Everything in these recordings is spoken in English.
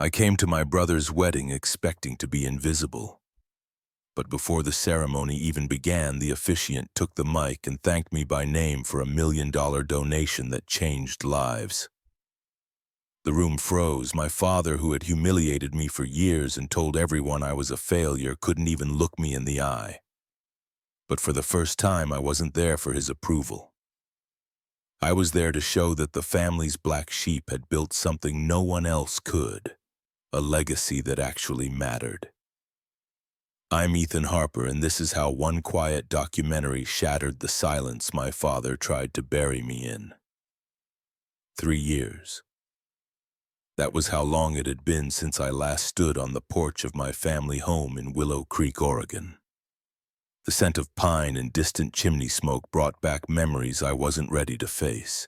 I came to my brother's wedding expecting to be invisible. But before the ceremony even began, the officiant took the mic and thanked me by name for $1 million donation that changed lives. The room froze. My father, who had humiliated me for years and told everyone I was a failure, couldn't even look me in the eye. But for the first time, I wasn't there for his approval. I was there to show that the family's black sheep had built something no one else could, a legacy that actually mattered. I'm Ethan Harper, and this is how one quiet documentary shattered the silence my father tried to bury me in. 3 years. That was how long it had been since I last stood on the porch of my family home in Willow Creek, Oregon. The scent of pine and distant chimney smoke brought back memories I wasn't ready to face.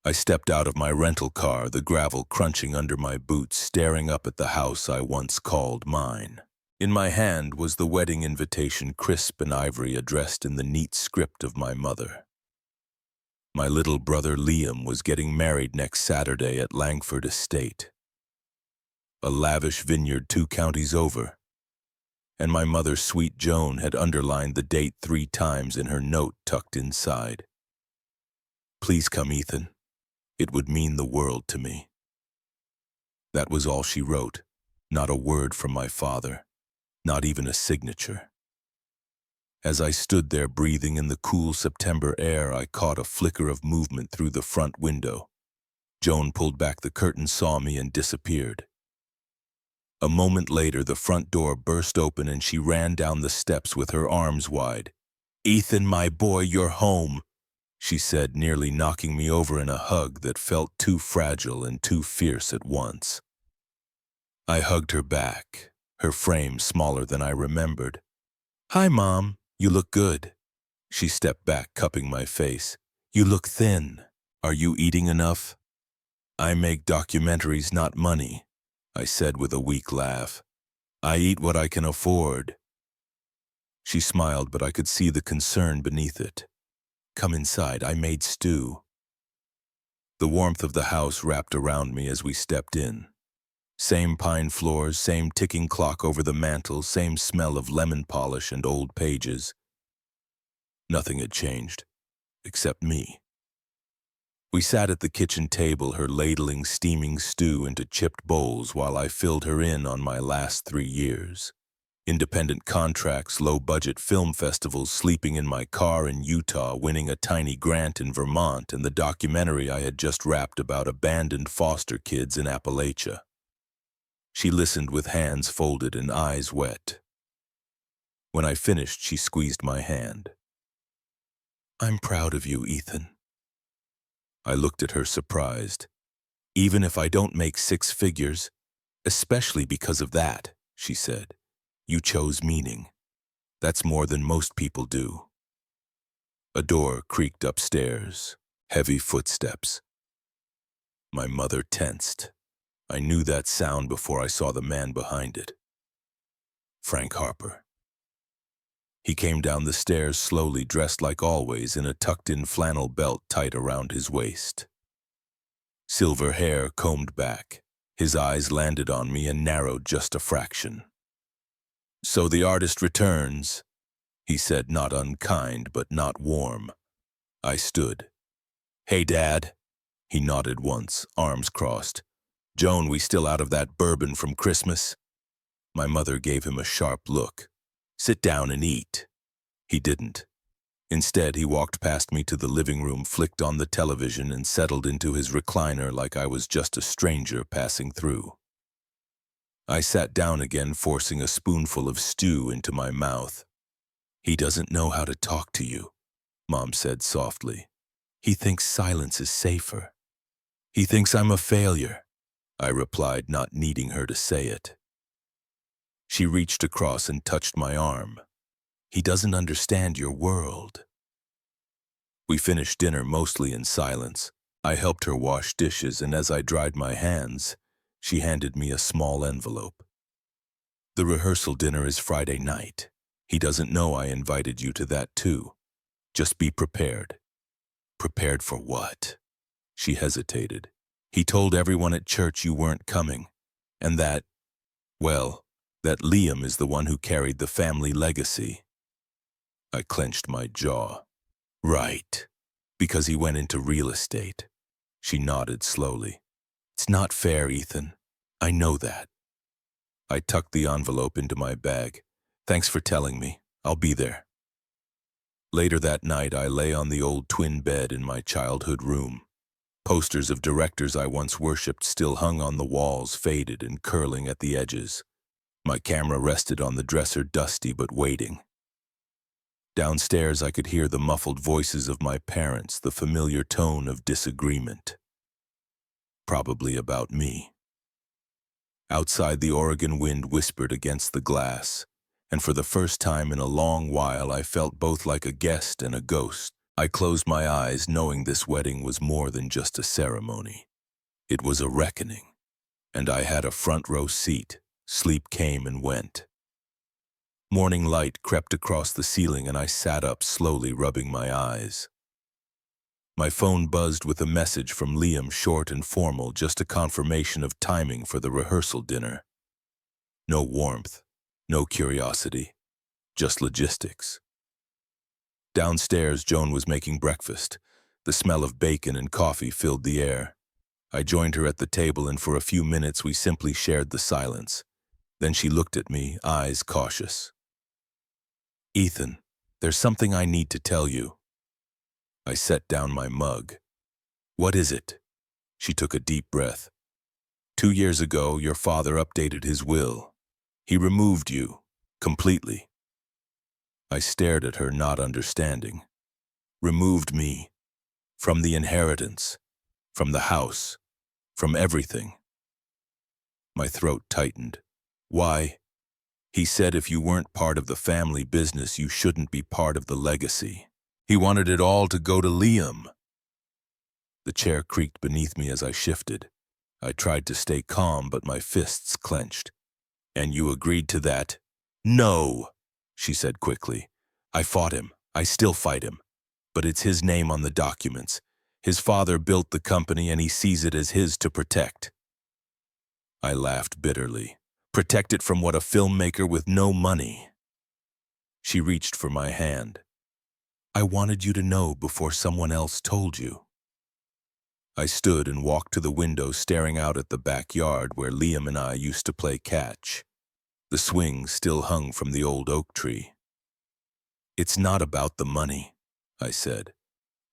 I stepped out of my rental car, the gravel crunching under my boots, staring up at the house I once called mine. In my hand was the wedding invitation, crisp and ivory, addressed in the neat script of my mother. My little brother Liam was getting married next Saturday at Langford Estate, a lavish vineyard 2 counties over, and my mother, sweet Joan, had underlined the date 3 times in her note tucked inside. "Please come, Ethan. It would mean the world to me." That was all she wrote, not a word from my father. Not even a signature. As I stood there breathing in the cool September air, I caught a flicker of movement through the front window. Joan pulled back the curtain, saw me, and disappeared. A moment later, the front door burst open and she ran down the steps with her arms wide. "Ethan, my boy, you're home," she said, nearly knocking me over in a hug that felt too fragile and too fierce at once. I hugged her back, her frame smaller than I remembered. "Hi, Mom. You look good." She stepped back, cupping my face. "You look thin. Are you eating enough?" "I make documentaries, not money," I said with a weak laugh. "I eat what I can afford." She smiled, but I could see the concern beneath it. "Come inside. I made stew." The warmth of the house wrapped around me as we stepped in. Same pine floors, same ticking clock over the mantel, same smell of lemon polish and old pages. Nothing had changed, except me. We sat at the kitchen table, her ladling steaming stew into chipped bowls while I filled her in on my last 3 years. Independent contracts, low-budget film festivals, sleeping in my car in Utah, winning a tiny grant in Vermont, and the documentary I had just wrapped about abandoned foster kids in Appalachia. She listened with hands folded and eyes wet. When I finished, she squeezed my hand. "I'm proud of you, Ethan." I looked at her surprised. "Even if I don't make 6 figures, especially because of that," she said. "You chose meaning. That's more than most people do." A door creaked upstairs, heavy footsteps. My mother tensed. I knew that sound before I saw the man behind it. Frank Harper. He came down the stairs slowly, dressed like always in a tucked-in flannel belt tight around his waist. Silver hair combed back. His eyes landed on me and narrowed just a fraction. "So the artist returns," he said, not unkind but not warm. I stood. "Hey, Dad." He nodded once, arms crossed. "Joan, we still out of that bourbon from Christmas?" My mother gave him a sharp look. "Sit down and eat." He didn't. Instead, he walked past me to the living room, flicked on the television, and settled into his recliner like I was just a stranger passing through. I sat down again, forcing a spoonful of stew into my mouth. "He doesn't know how to talk to you," Mom said softly. "He thinks silence is safer." "He thinks I'm a failure," I replied, not needing her to say it. She reached across and touched my arm. "He doesn't understand your world." We finished dinner mostly in silence. I helped her wash dishes, and as I dried my hands, she handed me a small envelope. "The rehearsal dinner is Friday night. He doesn't know I invited you to that too. Just be prepared." "Prepared for what?" She hesitated. "He told everyone at church you weren't coming. And well, that Liam is the one who carried the family legacy. I clenched my jaw. Right. Because he went into real estate. She nodded slowly. It's not fair, Ethan. I know that. I tucked the envelope into my bag. Thanks for telling me. I'll be there. Later that night, I lay on the old twin bed in my childhood room. Posters of directors I once worshipped still hung on the walls, faded and curling at the edges. My camera rested on the dresser, dusty but waiting. Downstairs, I could hear the muffled voices of my parents, the familiar tone of disagreement. Probably about me. Outside, the Oregon wind whispered against the glass, and for the first time in a long while, I felt both like a guest and a ghost. I closed my eyes, knowing this wedding was more than just a ceremony. It was a reckoning, and I had a front row seat. Sleep came and went. Morning light crept across the ceiling, and I sat up, slowly rubbing my eyes. My phone buzzed with a message from Liam, short and formal, just a confirmation of timing for the rehearsal dinner. No warmth, no curiosity, just logistics. Downstairs, Joan was making breakfast. The smell of bacon and coffee filled the air. I joined her at the table, and for a few minutes we simply shared the silence. Then she looked at me, eyes cautious. Ethan, there's something I need to tell you. I set down my mug. What is it? She took a deep breath. 2 years ago, your father updated his will. He removed you, completely. I stared at her, not understanding. Removed me. From the inheritance. From the house. From everything. My throat tightened. Why? He said if you weren't part of the family business, you shouldn't be part of the legacy. He wanted it all to go to Liam. The chair creaked beneath me as I shifted. I tried to stay calm, but my fists clenched. And you agreed to that? No, she said quickly. I fought him. I still fight him. But it's his name on the documents. His father built the company, and he sees it as his to protect. I laughed bitterly. Protect it from what? A filmmaker with no money? She reached for my hand. I wanted you to know before someone else told you. I stood and walked to the window, staring out at the backyard where Liam and I used to play catch. The swing still hung from the old oak tree. It's not about the money, I said,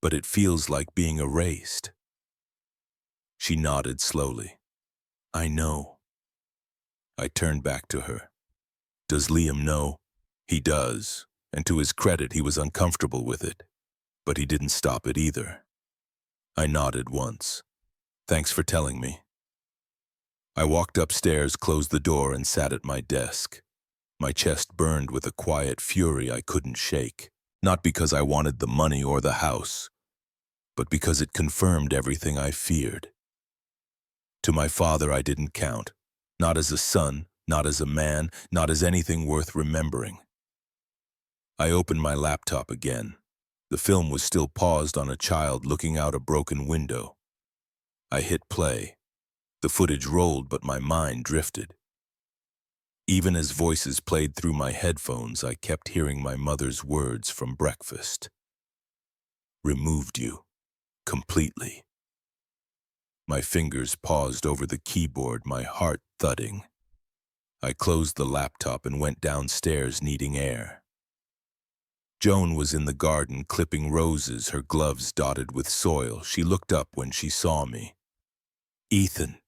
but it feels like being erased. She nodded slowly. I know. I turned back to her. Does Liam know? He does, and to his credit, he was uncomfortable with it. But he didn't stop it either. I nodded once. Thanks for telling me. I walked upstairs, closed the door, and sat at my desk. My chest burned with a quiet fury I couldn't shake, not because I wanted the money or the house, but because it confirmed everything I feared. To my father, I didn't count. Not as a son, not as a man, not as anything worth remembering. I opened my laptop again. The film was still paused on a child looking out a broken window. I hit play. The footage rolled, but my mind drifted. Even as voices played through my headphones, I kept hearing my mother's words from breakfast. Removed you. Completely. My fingers paused over the keyboard, my heart thudding. I closed the laptop and went downstairs, needing air. Joan was in the garden clipping roses, her gloves dotted with soil. She looked up when she saw me. Ethan,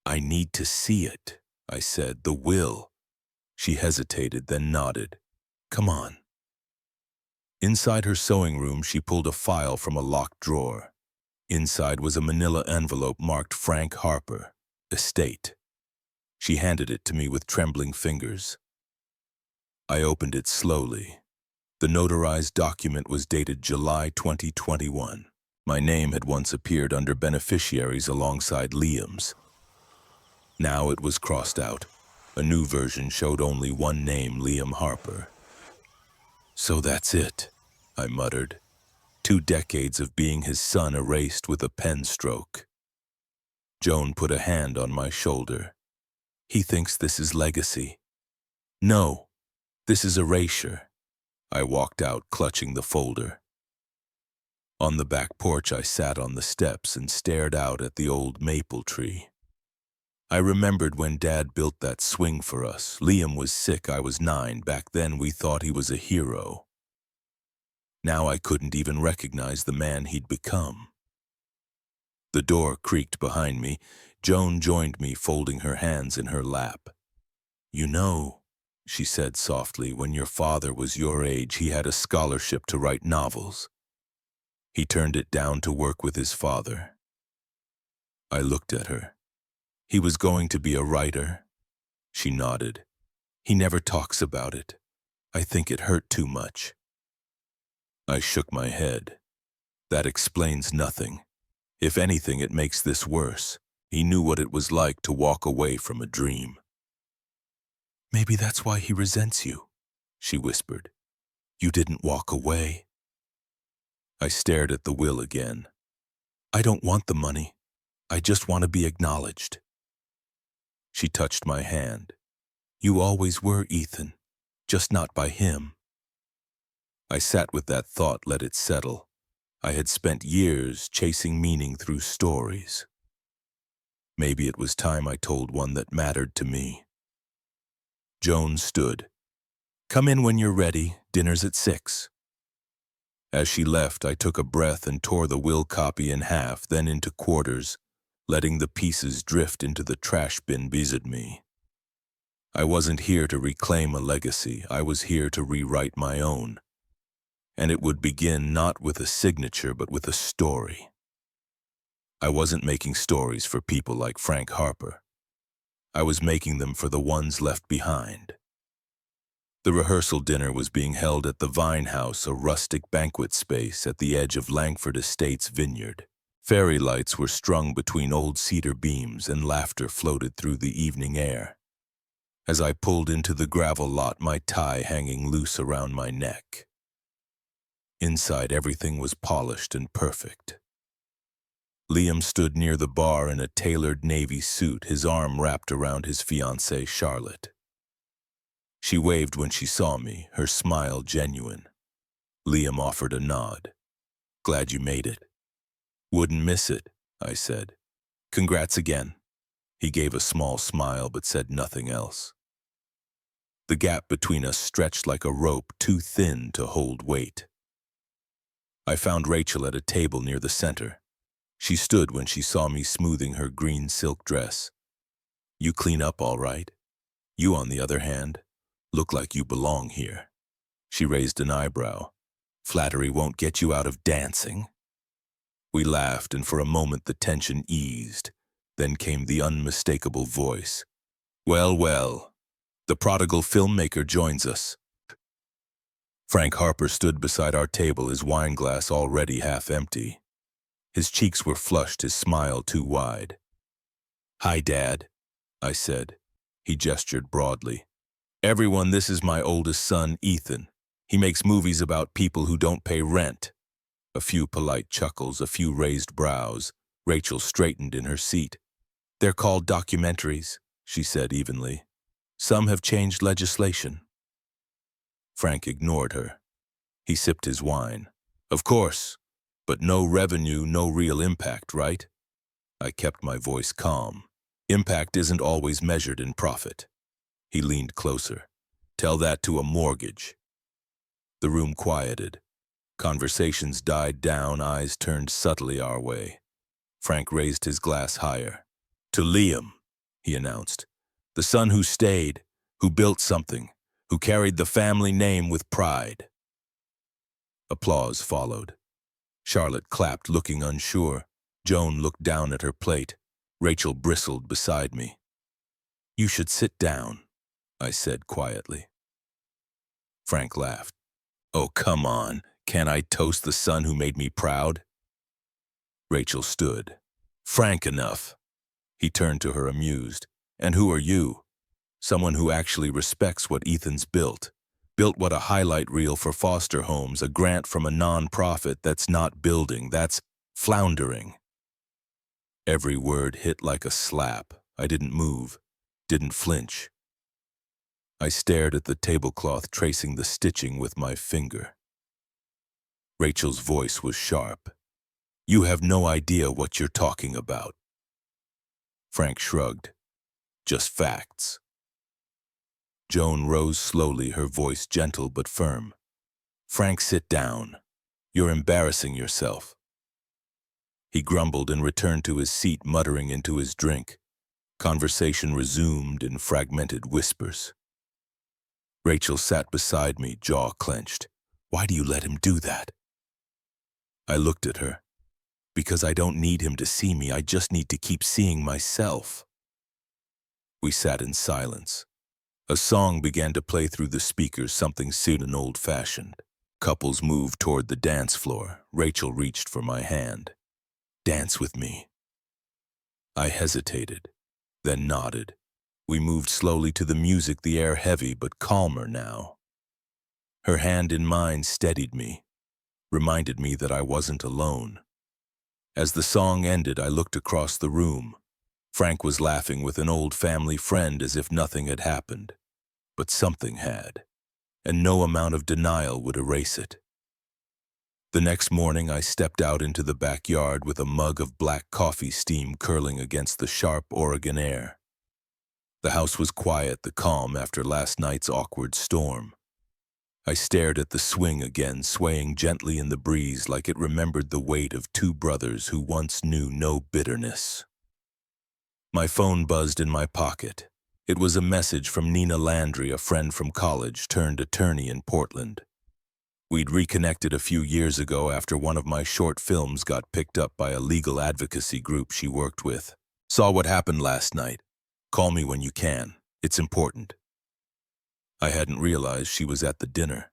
I need to see it, I said, the will. She hesitated, then nodded. Come on. Inside her sewing room, she pulled a file from a locked drawer. Inside was a manila envelope marked Frank Harper, Estate. She handed it to me with trembling fingers. I opened it slowly. The notarized document was dated July 2021. My name had once appeared under beneficiaries alongside Liam's. Now it was crossed out. A new version showed only one name, Liam Harper. So that's it, I muttered. 2 decades of being his son erased with a pen stroke. Joan put a hand on my shoulder. He thinks this is legacy. No, this is erasure. I walked out, clutching the folder. On the back porch, I sat on the steps and stared out at the old maple tree. I remembered when Dad built that swing for us. Liam was sick, I was 9. Back then, we thought he was a hero. Now I couldn't even recognize the man he'd become. The door creaked behind me. Joan joined me, folding her hands in her lap. "You know," she said softly, "when your father was your age, he had a scholarship to write novels. He turned it down to work with his father." I looked at her. "He was going to be a writer?" She nodded. "He never talks about it. I think it hurt too much." I shook my head. "That explains nothing. If anything, it makes this worse. He knew what it was like to walk away from a dream." "Maybe that's why he resents you," she whispered. "You didn't walk away." I stared at the will again. "I don't want the money. I just want to be acknowledged." She touched my hand. "You always were, Ethan, just not by him." I sat with that thought, let it settle. I had spent years chasing meaning through stories. Maybe it was time I told one that mattered to me. Joan stood. "Come in when you're ready. Dinner's at 6. As she left, I took a breath and tore the will copy in half, then into quarters, letting the pieces drift into the trash bin beside me. I wasn't here to reclaim a legacy. I was here to rewrite my own. And it would begin not with a signature, but with a story. I wasn't making stories for people like Frank Harper. I was making them for the ones left behind. The rehearsal dinner was being held at the Vine House, a rustic banquet space at the edge of Langford Estates vineyard. Fairy lights were strung between old cedar beams, and laughter floated through the evening air. As I pulled into the gravel lot, my tie hanging loose around my neck. Inside, everything was polished and perfect. Liam stood near the bar in a tailored navy suit, his arm wrapped around his fiancée, Charlotte. She waved when she saw me, her smile genuine. Liam offered a nod. "Glad you made it." "Wouldn't miss it," I said. "Congrats again." He gave a small smile but said nothing else. The gap between us stretched like a rope, too thin to hold weight. I found Rachel at a table near the center. She stood when she saw me smoothing her green silk dress. "You clean up all right. You, on the other hand, look like you belong here." She raised an eyebrow. "Flattery won't get you out of dancing." We laughed, and for a moment the tension eased. Then came the unmistakable voice. "Well, well, the prodigal filmmaker joins us." Frank Harper stood beside our table, his wine glass already half empty. His cheeks were flushed, his smile too wide. "Hi, Dad," I said. He gestured broadly. "Everyone, this is my oldest son, Ethan. He makes movies about people who don't pay rent." A few polite chuckles, a few raised brows. Rachel straightened in her seat. "They're called documentaries," she said evenly. "Some have changed legislation." Frank ignored her. He sipped his wine. "Of course, but no revenue, no real impact, right?" I kept my voice calm. "Impact isn't always measured in profit." He leaned closer. "Tell that to a mortgage." The room quieted. Conversations died down, eyes turned subtly our way. Frank raised his glass higher. "To Liam," he announced. "The son who stayed, who built something, who carried the family name with pride." Applause followed. Charlotte clapped, looking unsure. Joan looked down at her plate. Rachel bristled beside me. "You should sit down," I said quietly. Frank laughed. "Oh, come on. Can't I toast the son who made me proud?" Rachel stood. "Frank enough." He turned to her, amused. "And who are you?" "Someone who actually respects what Ethan's built. Built what a highlight reel for foster homes, a grant from a non-profit that's not building, that's floundering." Every word hit like a slap. I didn't move. didn't flinch. I stared at the tablecloth, tracing the stitching with my finger. Rachel's voice was sharp. "You have no idea what you're talking about." Frank shrugged. "Just facts." Joan rose slowly, her voice gentle but firm. "Frank, sit down. You're embarrassing yourself." He grumbled and returned to his seat, muttering into his drink. Conversation resumed in fragmented whispers. Rachel sat beside me, jaw clenched. "Why do you let him do that?" I looked at her. "Because I don't need him to see me, I just need to keep seeing myself." We sat in silence. A song began to play through the speakers, something soothing and old-fashioned. Couples moved toward the dance floor. Rachel reached for my hand. "Dance with me." I hesitated, then nodded. We moved slowly to the music, the air heavy but calmer now. Her hand in mine steadied me, reminded me that I wasn't alone. As the song ended, I looked across the room. Frank was laughing with an old family friend as if nothing had happened. But something had, and no amount of denial would erase it. The next morning, I stepped out into the backyard with a mug of black coffee, steam curling against the sharp Oregon air. The house was quiet, the calm after last night's awkward storm. I stared at the swing again, swaying gently in the breeze like it remembered the weight of two brothers who once knew no bitterness. My phone buzzed in my pocket. It was a message from Nina Landry, a friend from college turned attorney in Portland. We'd reconnected a few years ago after one of my short films got picked up by a legal advocacy group she worked with. "Saw what happened last night. Call me when you can. It's important." I hadn't realized she was at the dinner.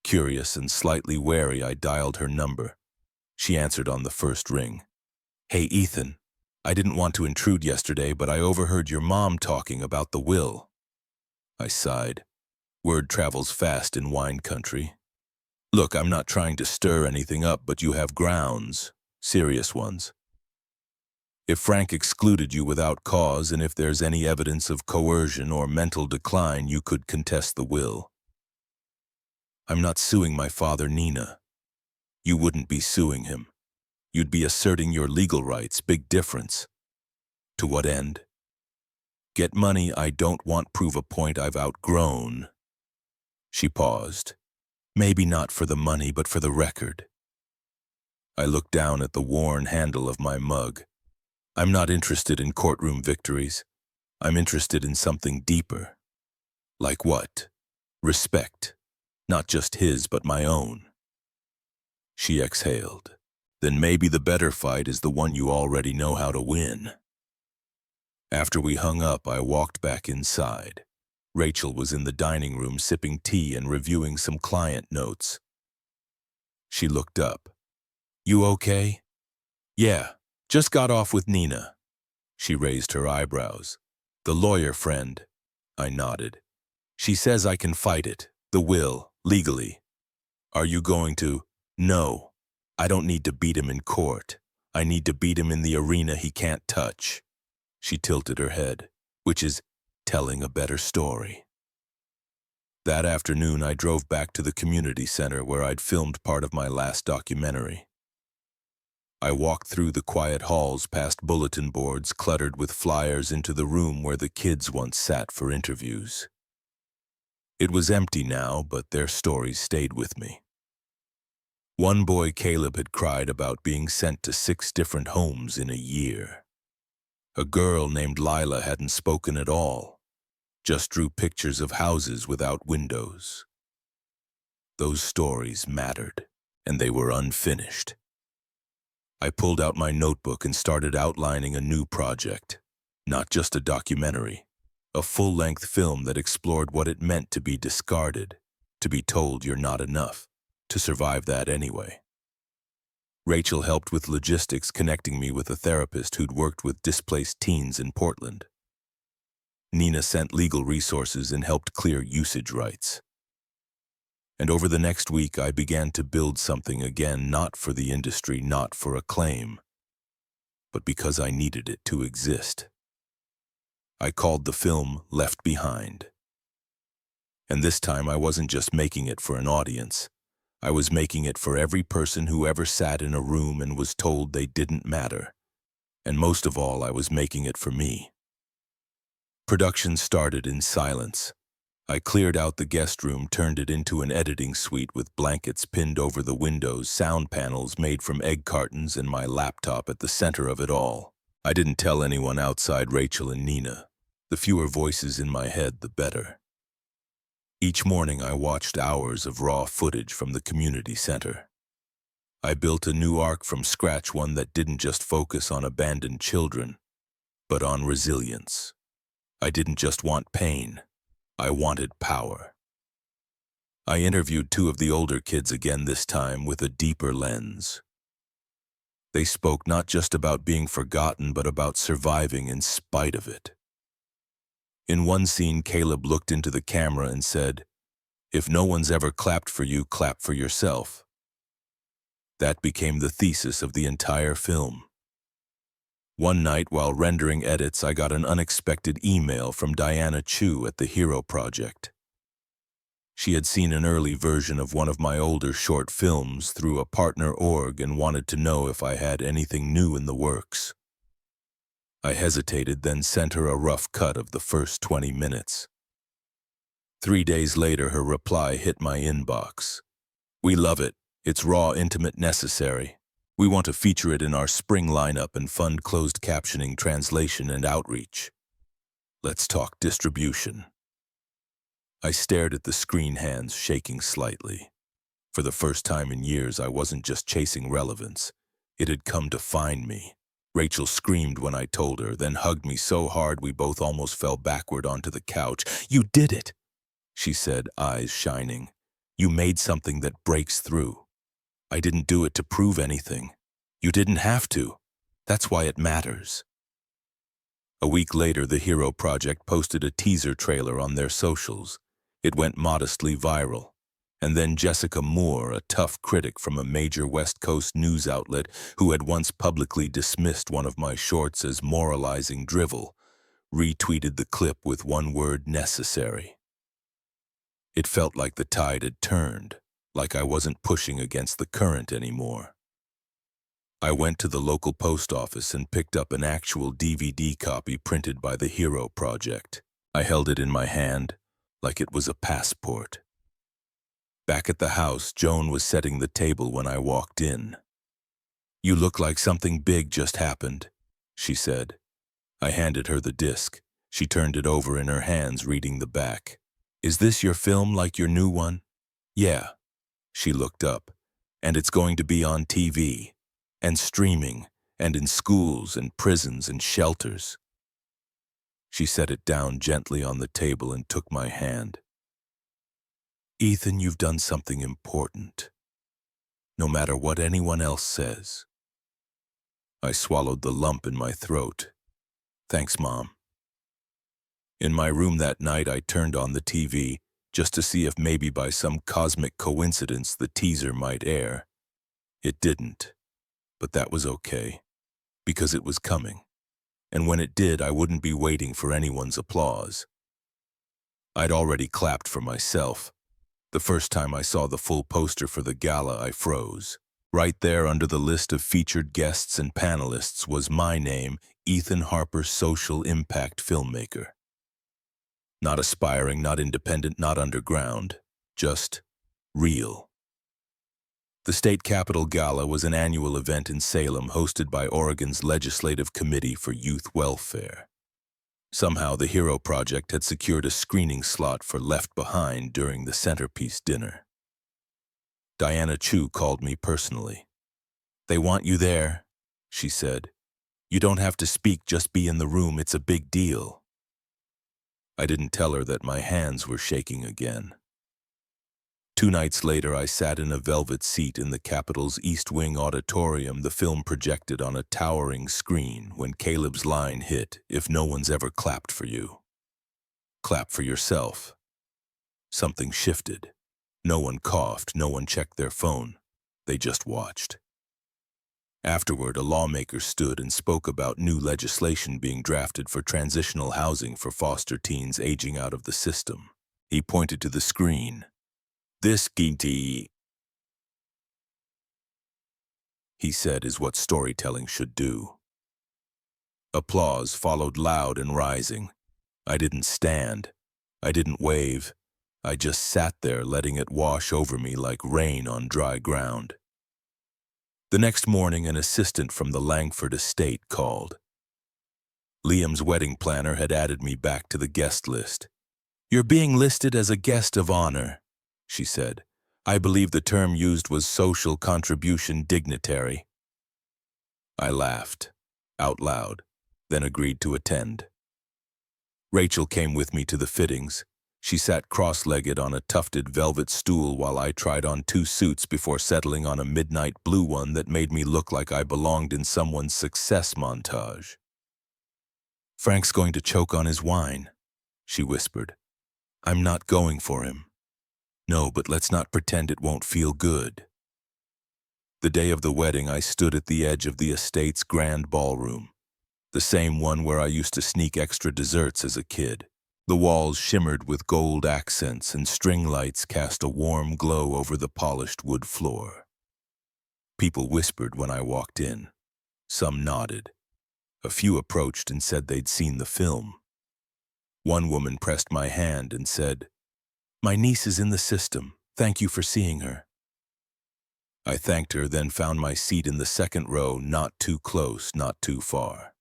Curious and slightly wary, I dialed her number. She answered on the first ring. "Hey, Ethan. I didn't want to intrude yesterday, but I overheard your mom talking about the will." I sighed. Word travels fast in wine country. "Look, I'm not trying to stir anything up, but you have grounds, serious ones. If Frank excluded you without cause, and if there's any evidence of coercion or mental decline, you could contest the will." "I'm not suing my father, Nina." "You wouldn't be suing him. You'd be asserting your legal rights. Big difference." "To what end?" "Get money. I don't want prove a point I've outgrown." She paused. "Maybe not for the money, but for the record." I looked down at the worn handle of my mug. "I'm not interested in courtroom victories. I'm interested in something deeper." "Like what?" "Respect. Not just his, but my own." She exhaled. "Then maybe the better fight is the one you already know how to win." After we hung up, I walked back inside. Rachel was in the dining room sipping tea and reviewing some client notes. She looked up. "You okay?" "Yeah, just got off with Nina." She raised her eyebrows. "The lawyer friend." I nodded. "She says I can fight it, the will, legally." "Are you going to?" "No. I don't need to beat him in court. I need to beat him in the arena he can't touch." She tilted her head, which is telling a better story. That afternoon, I drove back to the community center where I'd filmed part of my last documentary. I walked through the quiet halls, past bulletin boards cluttered with flyers, into the room where the kids once sat for interviews. It was empty now, but their stories stayed with me. One boy, Caleb, had cried about being sent to 6 different homes in a year. A girl named Lila hadn't spoken at all, just drew pictures of houses without windows. Those stories mattered, and they were unfinished. I pulled out my notebook and started outlining a new project. Not just a documentary, a full-length film that explored what it meant to be discarded, to be told you're not enough, to survive that anyway. Rachel helped with logistics, connecting me with a therapist who'd worked with displaced teens in Portland. Nina sent legal resources and helped clear usage rights. And over the next week, I began to build something again, not for the industry, not for acclaim, but because I needed it to exist. I called the film Left Behind. And this time I wasn't just making it for an audience. I was making it for every person who ever sat in a room and was told they didn't matter. And most of all, I was making it for me. Production started in silence. I cleared out the guest room, turned it into an editing suite with blankets pinned over the windows, sound panels made from egg cartons, and my laptop at the center of it all. I didn't tell anyone outside Rachel and Nina. The fewer voices in my head, the better. Each morning I watched hours of raw footage from the community center. I built a new arc from scratch, one that didn't just focus on abandoned children, but on resilience. I didn't just want pain. I wanted power. I interviewed 2 of the older kids again, this time with a deeper lens. They spoke not just about being forgotten, but about surviving in spite of it. In one scene, Caleb looked into the camera and said, "If no one's ever clapped for you, clap for yourself." That became the thesis of the entire film. One night, while rendering edits, I got an unexpected email from Diana Chu at the Hero Project. She had seen an early version of one of my older short films through a partner org and wanted to know if I had anything new in the works. I hesitated, then sent her a rough cut of the first 20 minutes. 3 days later, her reply hit my inbox. "We love it. It's raw, intimate, necessary. We want to feature it in our spring lineup and fund closed captioning, translation, and outreach. Let's talk distribution." I stared at the screen, hands shaking slightly. For the first time in years, I wasn't just chasing relevance. It had come to find me. Rachel screamed when I told her, then hugged me so hard we both almost fell backward onto the couch. "You did it," she said, eyes shining. "You made something that breaks through. I didn't do it to prove anything. You didn't have to. That's why it matters." A week later, the Hero Project posted a teaser trailer on their socials. It went modestly viral. And then Jessica Moore, a tough critic from a major West Coast news outlet who had once publicly dismissed one of my shorts as moralizing drivel, retweeted the clip with one word: necessary. It felt like the tide had turned, like I wasn't pushing against the current anymore. I went to the local post office and picked up an actual DVD copy printed by the Hero Project. I held it in my hand like it was a passport. Back at the house, Joan was setting the table when I walked in. "You look like something big just happened," she said. I handed her the disc. She turned it over in her hands, reading the back. "Is this your film, like your new one?" "Yeah." She looked up. "And it's going to be on TV, and streaming, and in schools and prisons and shelters." She set it down gently on the table and took my hand. "Ethan, you've done something important, no matter what anyone else says." I swallowed the lump in my throat. "Thanks, Mom." In my room that night, I turned on the TV just to see if maybe by some cosmic coincidence the teaser might air. It didn't, but that was okay, because it was coming. And when it did, I wouldn't be waiting for anyone's applause. I'd already clapped for myself. The first time I saw the full poster for the gala, I froze. Right there under the list of featured guests and panelists was my name, Ethan Harper, social impact filmmaker. Not aspiring, not independent, not underground, just real. The State Capitol Gala was an annual event in Salem hosted by Oregon's Legislative Committee for Youth Welfare. Somehow, the Hero Project had secured a screening slot for Left Behind during the centerpiece dinner. Diana Chu called me personally. "They want you there," she said. "You don't have to speak, just be in the room. It's a big deal." I didn't tell her that my hands were shaking again. 2 nights later, I sat in a velvet seat in the Capitol's East Wing auditorium, the film projected on a towering screen, when Caleb's line hit, "If no one's ever clapped for you, clap for yourself." Something shifted. No one coughed, no one checked their phone. They just watched. Afterward, a lawmaker stood and spoke about new legislation being drafted for transitional housing for foster teens aging out of the system. He pointed to the screen. "This ginti," he said, "is what storytelling should do." Applause followed loud and rising. I didn't stand. I didn't wave. I just sat there letting it wash over me like rain on dry ground. The next morning, an assistant from the Langford estate called. Liam's wedding planner had added me back to the guest list. "You're being listed as a guest of honor," she said. I believe the term used was social contribution dignitary. I laughed, out loud, then agreed to attend. Rachel came with me to the fittings. She sat cross-legged on a tufted velvet stool while I tried on 2 suits before settling on a midnight blue one that made me look like I belonged in someone's success montage. "Frank's going to choke on his wine," she whispered. "I'm not going for him." "No, but let's not pretend it won't feel good." The day of the wedding, I stood at the edge of the estate's grand ballroom, the same one where I used to sneak extra desserts as a kid. The walls shimmered with gold accents and string lights cast a warm glow over the polished wood floor. People whispered when I walked in. Some nodded. A few approached and said they'd seen the film. One woman pressed my hand and said, "My niece is in the system. Thank you for seeing her." I thanked her, then found my seat in the second row, not too close, not too far.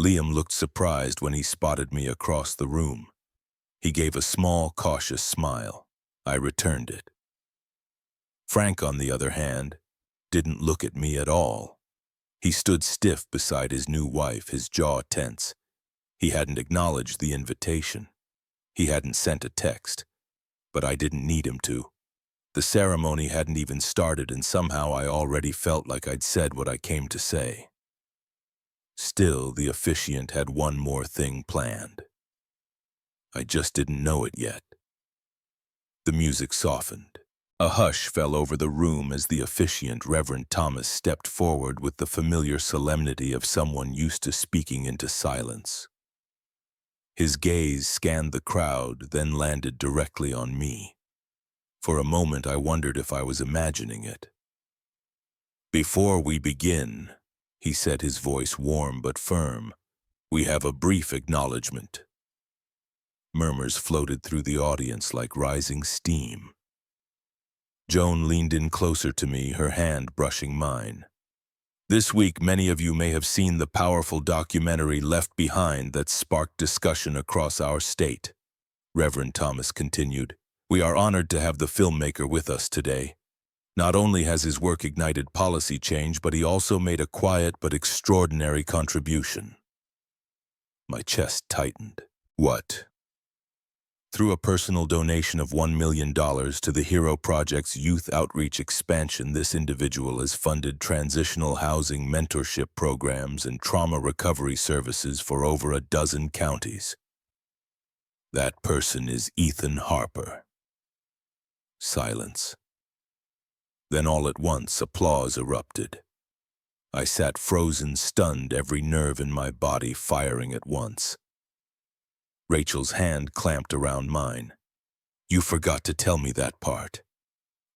Liam looked surprised when he spotted me across the room. He gave a small, cautious smile. I returned it. Frank, on the other hand, didn't look at me at all. He stood stiff beside his new wife, his jaw tense. He hadn't acknowledged the invitation. He hadn't sent a text. But I didn't need him to. The ceremony hadn't even started, and somehow I already felt like I'd said what I came to say. Still, the officiant had one more thing planned. I just didn't know it yet. The music softened. A hush fell over the room as the officiant, Reverend Thomas, stepped forward with the familiar solemnity of someone used to speaking into silence. His gaze scanned the crowd, then landed directly on me. For a moment, I wondered if I was imagining it. "Before we begin," he said, his voice warm but firm, "we have a brief acknowledgement." Murmurs floated through the audience like rising steam. Joan leaned in closer to me, her hand brushing mine. "This week, many of you may have seen the powerful documentary Left Behind that sparked discussion across our state," Reverend Thomas continued. "We are honored to have the filmmaker with us today. Not only has his work ignited policy change, but he also made a quiet but extraordinary contribution." My chest tightened. "What?" "Through a personal donation of $1 million to the Hero Project's youth outreach expansion, this individual has funded transitional housing mentorship programs and trauma recovery services for over a dozen counties. That person is Ethan Harper." Silence. Then all at once, applause erupted. I sat frozen, stunned, every nerve in my body firing at once. Rachel's hand clamped around mine. "You forgot to tell me that part.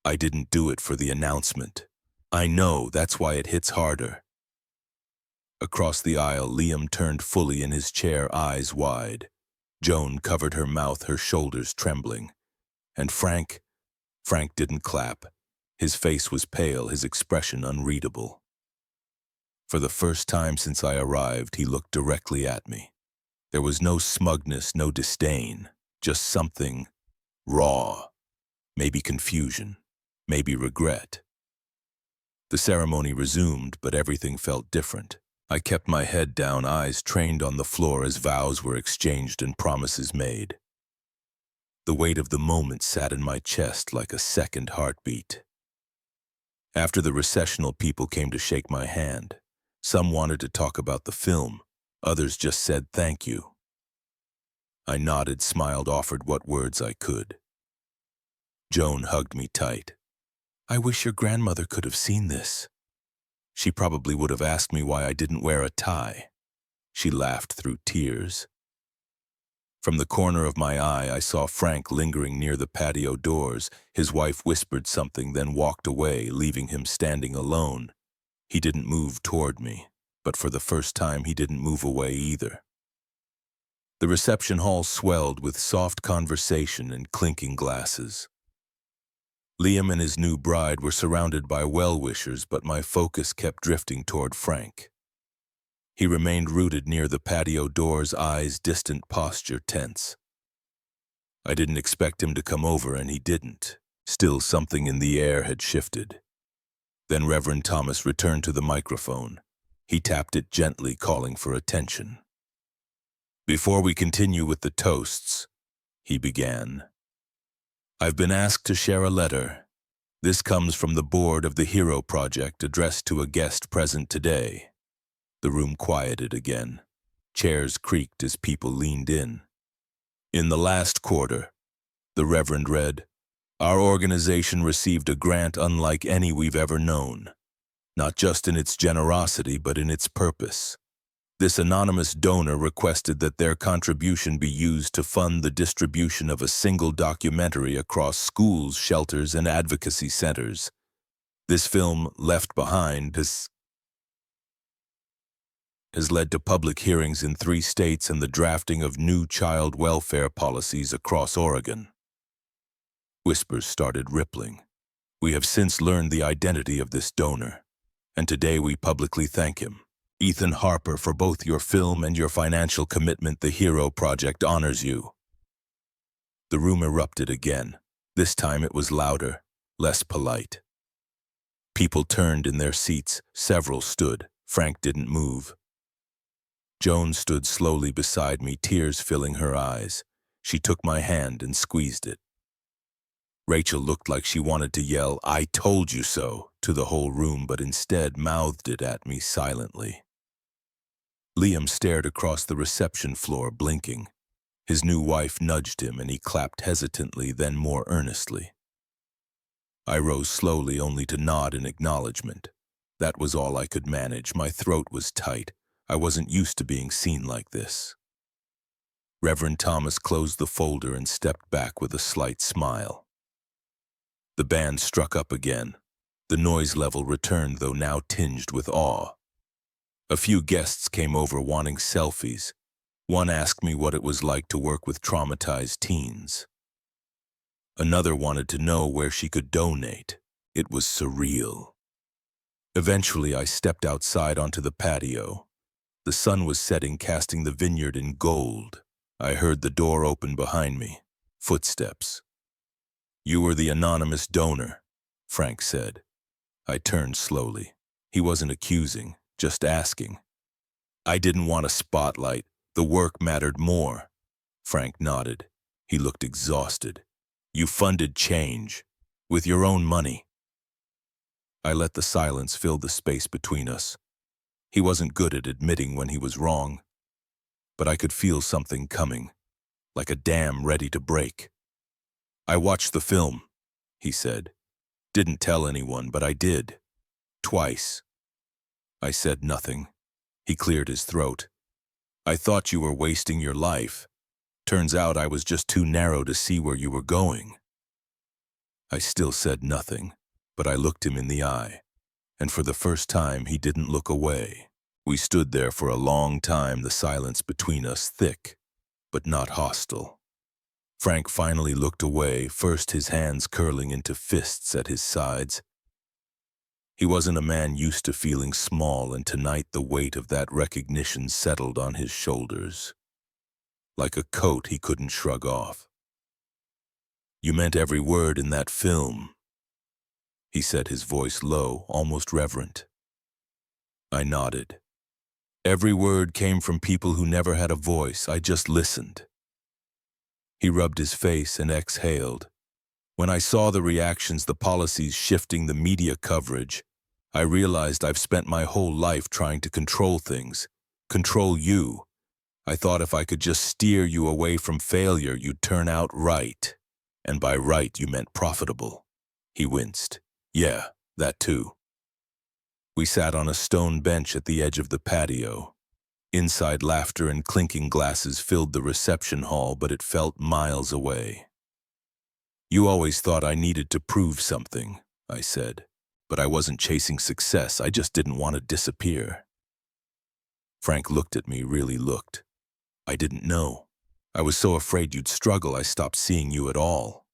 I didn't do it for the announcement. I know, that's why it hits harder." Across the aisle, Liam turned fully in his chair, eyes wide. Joan covered her mouth, her shoulders trembling. And Frank didn't clap. His face was pale, his expression unreadable. For the first time since I arrived, he looked directly at me. There was no smugness, no disdain, just something raw, maybe confusion, maybe regret. The ceremony resumed, but everything felt different. I kept my head down, eyes trained on the floor as vows were exchanged and promises made. The weight of the moment sat in my chest like a second heartbeat. After the recessional people came to shake my hand. Some wanted to talk about the film. Others just said thank you. I nodded, smiled, offered what words I could. Joan hugged me tight. "I wish your grandmother could have seen this." She probably would have asked me why I didn't wear a tie. She laughed through tears. From the corner of my eye, I saw Frank lingering near the patio doors. His wife whispered something, then walked away, leaving him standing alone. He didn't move toward me, but for the first time he didn't move away either. The reception hall swelled with soft conversation and clinking glasses. Liam and his new bride were surrounded by well-wishers, but my focus kept drifting toward Frank. He remained rooted near the patio doors, eyes distant, posture tense. I didn't expect him to come over, and he didn't. Still, something in the air had shifted. Then Reverend Thomas returned to the microphone. He tapped it gently, calling for attention. "Before we continue with the toasts," he began, "I've been asked to share a letter. This comes from the board of the Hero Project, addressed to a guest present today." The room quieted again. Chairs creaked as people leaned in. "In the last quarter," the Reverend read, "our organization received a grant unlike any we've ever known, not just in its generosity but in its purpose. This anonymous donor requested that their contribution be used to fund the distribution of a single documentary across schools, shelters, and advocacy centers. This film, Left Behind, has led to public hearings in 3 states and the drafting of new child welfare policies across Oregon." Whispers started rippling. "We have since learned the identity of this donor, and today we publicly thank him. Ethan Harper, for both your film and your financial commitment, the Hero Project honors you." The room erupted again. This time it was louder, less polite. People turned in their seats. Several stood. Frank didn't move. Joan stood slowly beside me, tears filling her eyes. She took my hand and squeezed it. Rachel looked like she wanted to yell, "I told you so," to the whole room, but instead mouthed it at me silently. Liam stared across the reception floor, blinking. His new wife nudged him, and he clapped hesitantly, then more earnestly. I rose slowly, only to nod in acknowledgement. That was all I could manage. My throat was tight. I wasn't used to being seen like this. Reverend Thomas closed the folder and stepped back with a slight smile. The band struck up again. The noise level returned, though now tinged with awe. A few guests came over wanting selfies. One asked me what it was like to work with traumatized teens. Another wanted to know where she could donate. It was surreal. Eventually, I stepped outside onto the patio. The sun was setting, casting the vineyard in gold. I heard the door open behind me. Footsteps. "You were the anonymous donor," Frank said. I turned slowly. He wasn't accusing, just asking. "I didn't want a spotlight. The work mattered more." Frank nodded. He looked exhausted. "You funded change. With your own money." I let the silence fill the space between us. He wasn't good at admitting when he was wrong, but I could feel something coming, like a dam ready to break. "I watched the film," he said. "Didn't tell anyone, but I did. Twice." I said nothing. He cleared his throat. "I thought you were wasting your life. Turns out I was just too narrow to see where you were going." I still said nothing, but I looked him in the eye. And for the first time, he didn't look away. We stood there for a long time, the silence between us thick, but not hostile. Frank finally looked away, first his hands curling into fists at his sides. He wasn't a man used to feeling small, and tonight the weight of that recognition settled on his shoulders. Like a coat he couldn't shrug off. "You meant every word in that film," he said, his voice low, almost reverent. I nodded. "Every word came from people who never had a voice. I just listened." He rubbed his face and exhaled. "When I saw the reactions, the policies shifting, the media coverage, I realized I've spent my whole life trying to control things, control you. I thought if I could just steer you away from failure, you'd turn out right. And by right, you meant profitable." He winced. "Yeah, that too." We sat on a stone bench at the edge of the patio. Inside, laughter and clinking glasses filled the reception hall, but it felt miles away. "You always thought I needed to prove something," I said. "But I wasn't chasing success, I just didn't want to disappear." Frank looked at me, really looked. "I didn't know. I was so afraid you'd struggle, I stopped seeing you at all."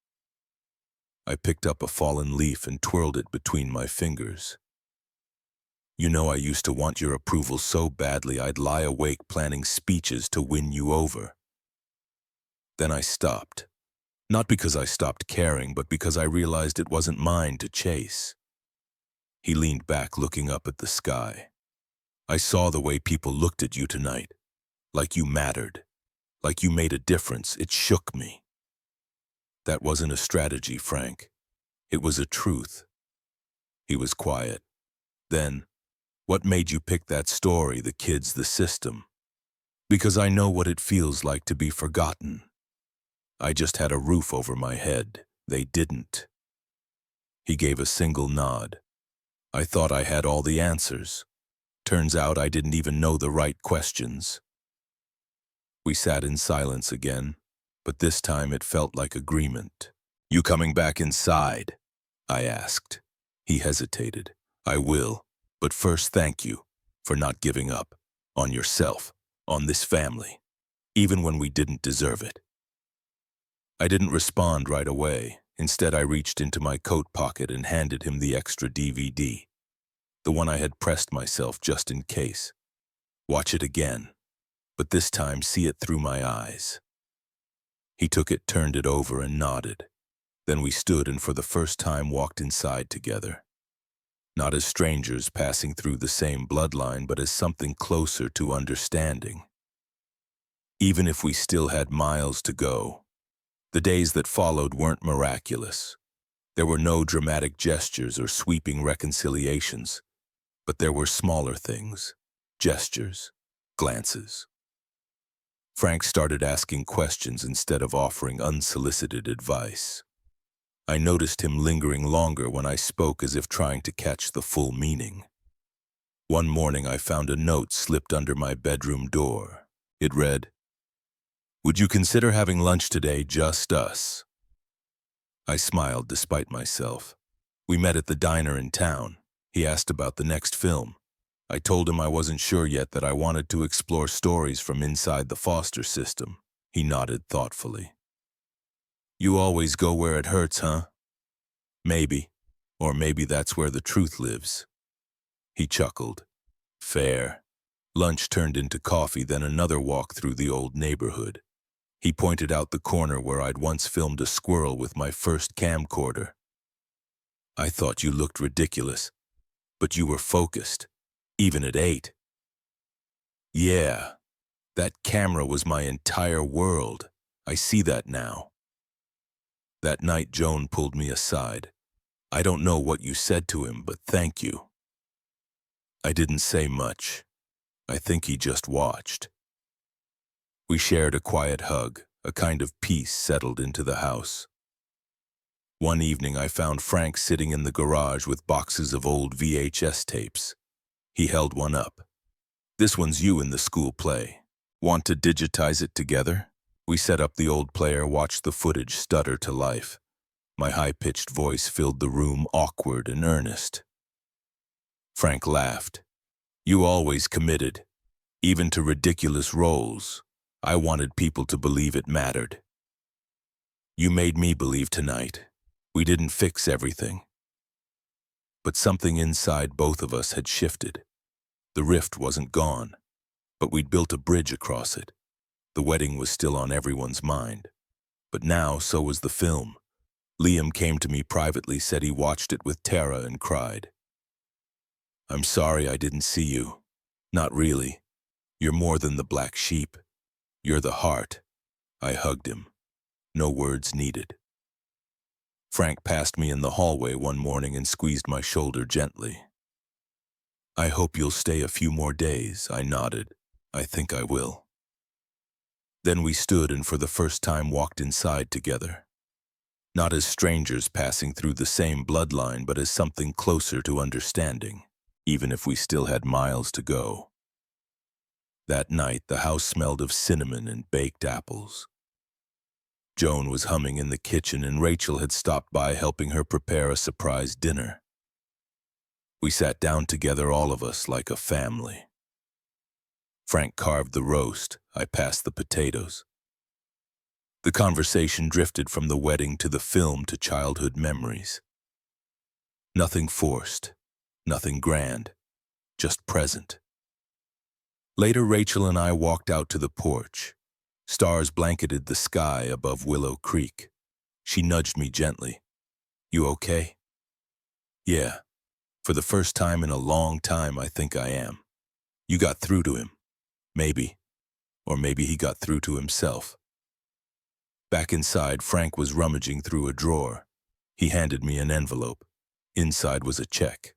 I picked up a fallen leaf and twirled it between my fingers. "You know, I used to want your approval so badly I'd lie awake planning speeches to win you over. Then I stopped. Not because I stopped caring, but because I realized it wasn't mine to chase." He leaned back, looking up at the sky. "I saw the way people looked at you tonight. Like you mattered. Like you made a difference. It shook me." "That wasn't a strategy, Frank. It was a truth." He was quiet. Then, "What made you pick that story, the kids, the system?" "Because I know what it feels like to be forgotten. I just had a roof over my head. They didn't." He gave a single nod. "I thought I had all the answers. Turns out I didn't even know the right questions." We sat in silence again, but this time it felt like agreement. "You coming back inside?" I asked. He hesitated. "I will, but first thank you for not giving up on yourself, on this family, even when we didn't deserve it." I didn't respond right away. Instead, I reached into my coat pocket and handed him the extra DVD, the one I had pressed myself just in case. "Watch it again, but this time see it through my eyes." He took it, turned it over, and nodded. Then we stood and for the first time walked inside together. Not as strangers passing through the same bloodline, but as something closer to understanding. Even if we still had miles to go, the days that followed weren't miraculous. There were no dramatic gestures or sweeping reconciliations, but there were smaller things, gestures, glances. Frank started asking questions instead of offering unsolicited advice. I noticed him lingering longer when I spoke, as if trying to catch the full meaning. One morning I found a note slipped under my bedroom door. It read, "Would you consider having lunch today, just us?" I smiled despite myself. We met at the diner in town. He asked about the next film. I told him I wasn't sure yet, that I wanted to explore stories from inside the foster system. He nodded thoughtfully. "You always go where it hurts, huh?" "Maybe. Or maybe that's where the truth lives." He chuckled. "Fair." Lunch turned into coffee, then another walk through the old neighborhood. He pointed out the corner where I'd once filmed a squirrel with my first camcorder. "I thought you looked ridiculous, but you were focused, even at 8. "Yeah, that camera was my entire world. I see that now." That night, Joan pulled me aside. "I don't know what you said to him, but thank you." I didn't say much. I think he just watched. We shared a quiet hug. A kind of peace settled into the house. One evening I found Frank sitting in the garage with boxes of old VHS tapes. He held one up. "This one's you in the school play. Want to digitize it together?" We set up the old player, watched the footage stutter to life. My high-pitched voice filled the room, awkward and earnest. Frank laughed. "You always committed, even to ridiculous roles. I wanted people to believe it mattered. You made me believe tonight. We didn't fix everything. But something inside both of us had shifted. The rift wasn't gone, but we'd built a bridge across it. The wedding was still on everyone's mind. But now, so was the film. Liam came to me privately, said he watched it with Tara and cried. "I'm sorry I didn't see you. Not really. You're more than the black sheep. You're the heart." I hugged him. No words needed. Frank passed me in the hallway one morning and squeezed my shoulder gently. "I hope you'll stay a few more days," I nodded. "I think I will." Then we stood and for the first time walked inside together. Not as strangers passing through the same bloodline, but as something closer to understanding. even if we still had miles to go. That night, the house smelled of cinnamon and baked apples. Joan was humming in the kitchen, and Rachel had stopped by helping her prepare a surprise dinner. We sat down together, all of us, like a family. Frank carved the roast, I passed the potatoes. The conversation drifted from the wedding to the film to childhood memories. Nothing forced, nothing grand, just present. Later, Rachel and I walked out to the porch. Stars blanketed the sky above Willow Creek. She nudged me gently. "You okay?" "Yeah. For the first time in a long time, I think I am. You got through to him. Maybe. Or maybe he got through to himself." Back inside, Frank was rummaging through a drawer. He handed me an envelope. Inside was a check.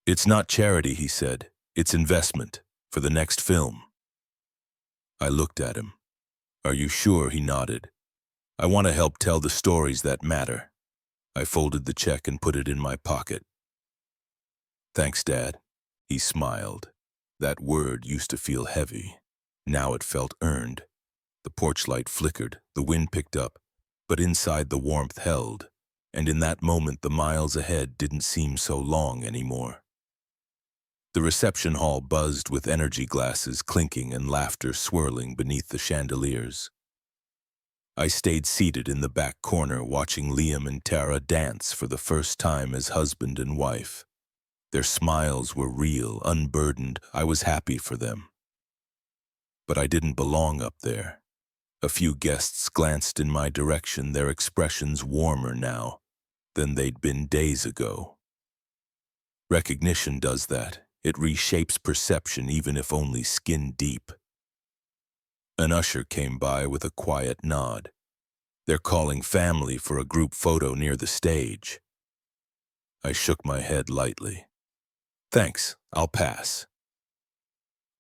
"It's not charity," he said. "It's investment for the next film." I looked at him. "Are you sure?" He nodded. "I want to help tell the stories that matter." I folded the check and put it in my pocket. "Thanks, Dad." He smiled. That word used to feel heavy. Now it felt earned. The porch light flickered, the wind picked up, but inside the warmth held, and in that moment the miles ahead didn't seem so long anymore. The reception hall buzzed with energy glasses clinking and laughter swirling beneath the chandeliers. I stayed seated in the back corner watching Liam and Tara dance for the first time as husband and wife. Their smiles were real, unburdened. I was happy for them. But I didn't belong up there. A few guests glanced in my direction, their expressions warmer now than they'd been days ago. Recognition does that. It reshapes perception, even if only skin deep. An usher came by with a quiet nod. "They're calling family for a group photo near the stage." I shook my head lightly. "Thanks, I'll pass."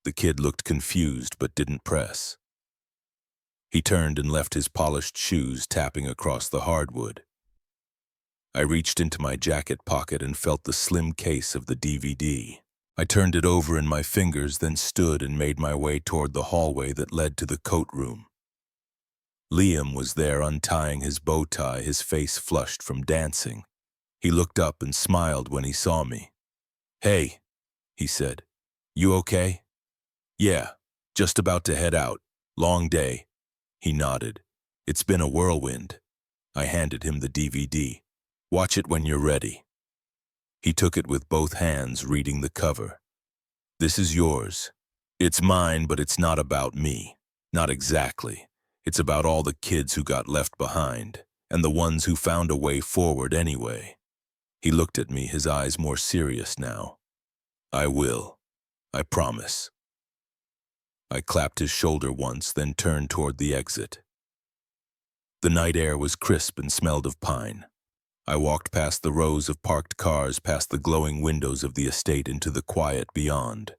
The kid looked confused but didn't press. He turned and left his polished shoes tapping across the hardwood. I reached into my jacket pocket and felt the slim case of the DVD. I turned it over in my fingers, then stood and made my way toward the hallway that led to the coat room. Liam was there, untying his bow tie, his face flushed from dancing. He looked up and smiled when he saw me. "Hey," he said. "You okay?" "Yeah, just about to head out. Long day." He nodded. "It's been a whirlwind." I handed him the DVD. "Watch it when you're ready." He took it with both hands, reading the cover. "This is yours. It's mine, but it's not about me. Not exactly. It's about all the kids who got left behind, and the ones who found a way forward anyway." He looked at me, his eyes more serious now. "I will. I promise." I clapped his shoulder once, then turned toward the exit. The night air was crisp and smelled of pine. I walked past the rows of parked cars, past the glowing windows of the estate, into the quiet beyond.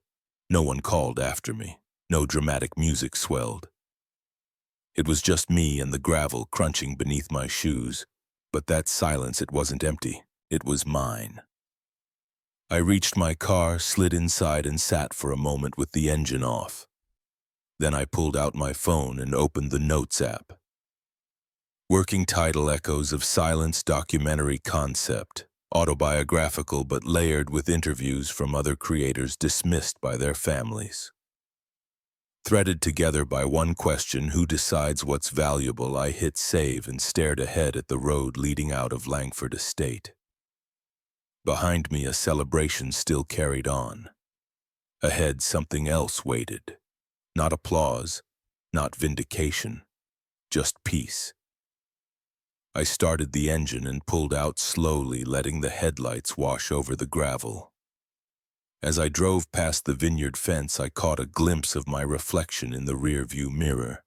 No one called after me. No dramatic music swelled. It was just me and the gravel crunching beneath my shoes. But that silence, it wasn't empty. It was mine. I reached my car, slid inside, and sat for a moment with the engine off. Then I pulled out my phone and opened the Notes app. Working title echoes of silence, documentary concept, autobiographical but layered with interviews from other creators dismissed by their families. Threaded together by one question: who decides what's valuable? I hit save and stared ahead at the road leading out of Langford Estate. Behind me, a celebration still carried on. Ahead, something else waited. Not applause, not vindication, just peace. I started the engine and pulled out slowly, letting the headlights wash over the gravel. As I drove past the vineyard fence, I caught a glimpse of my reflection in the rearview mirror.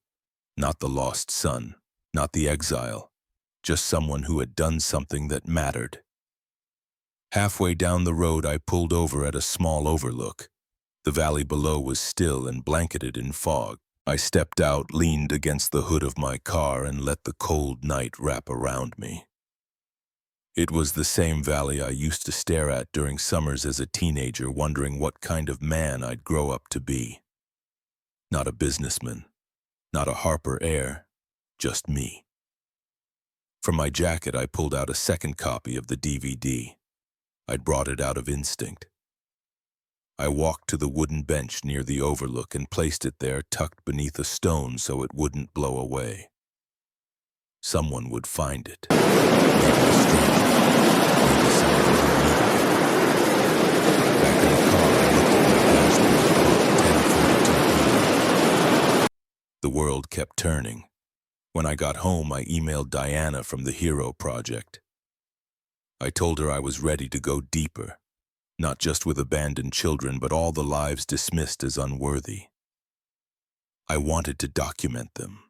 Not the lost son, not the exile, just someone who had done something that mattered. Halfway down the road, I pulled over at a small overlook. The valley below was still and blanketed in fog. I stepped out, leaned against the hood of my car, and let the cold night wrap around me. It was the same valley I used to stare at during summers as a teenager, wondering what kind of man I'd grow up to be. Not a businessman, not a Harper heir, just me. From my jacket, I pulled out a second copy of the DVD. I'd brought it out of instinct. I walked to the wooden bench near the overlook and placed it there tucked beneath a stone so it wouldn't blow away. Someone would find it. Maybe a stranger. Maybe someone who needed it. Back in the car, I looked at my dashboard clock, 10:42 p.m. The world kept turning. When I got home, I emailed Diana from the Hero Project. I told her I was ready to go deeper, not just with abandoned children, but all the lives dismissed as unworthy. I wanted to document them,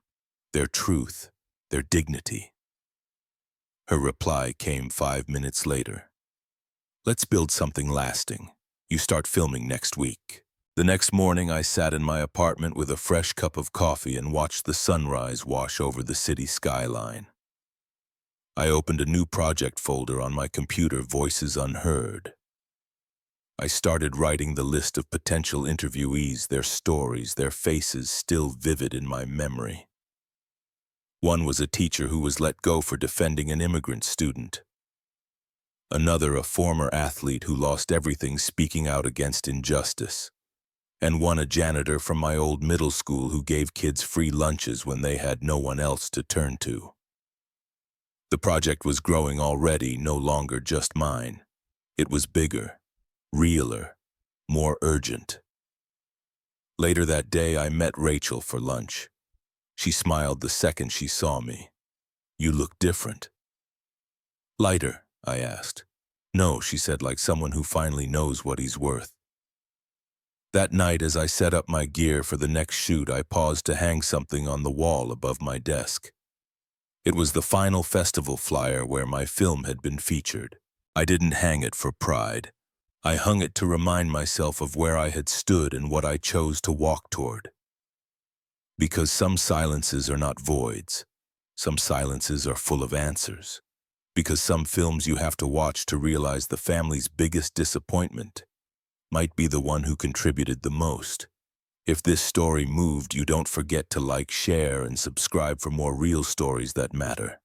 their truth, their dignity. Her reply came 5 minutes later. Let's build something lasting. You start filming next week. The next morning, I sat in my apartment with a fresh cup of coffee and watched the sunrise wash over the city skyline. I opened a new project folder on my computer, Voices Unheard. I started writing the list of potential interviewees, their stories, their faces still vivid in my memory. One was a teacher who was let go for defending an immigrant student. Another, a former athlete who lost everything speaking out against injustice. And one, a janitor from my old middle school who gave kids free lunches when they had no one else to turn to. The project was growing already, no longer just mine. It was bigger, realer, more urgent. Later that day, I met Rachel for lunch. She smiled the second she saw me. You look different. Lighter, I asked. No, she said, like someone who finally knows what he's worth. That night, as I set up my gear for the next shoot, I paused to hang something on the wall above my desk. It was the final festival flyer where my film had been featured. I didn't hang it for pride. I hung it to remind myself of where I had stood and what I chose to walk toward. Because some silences are not voids. Some silences are full of answers. Because some films you have to watch to realize the family's biggest disappointment might be the one who contributed the most. If this story moved you, don't forget to like, share, and subscribe for more real stories that matter.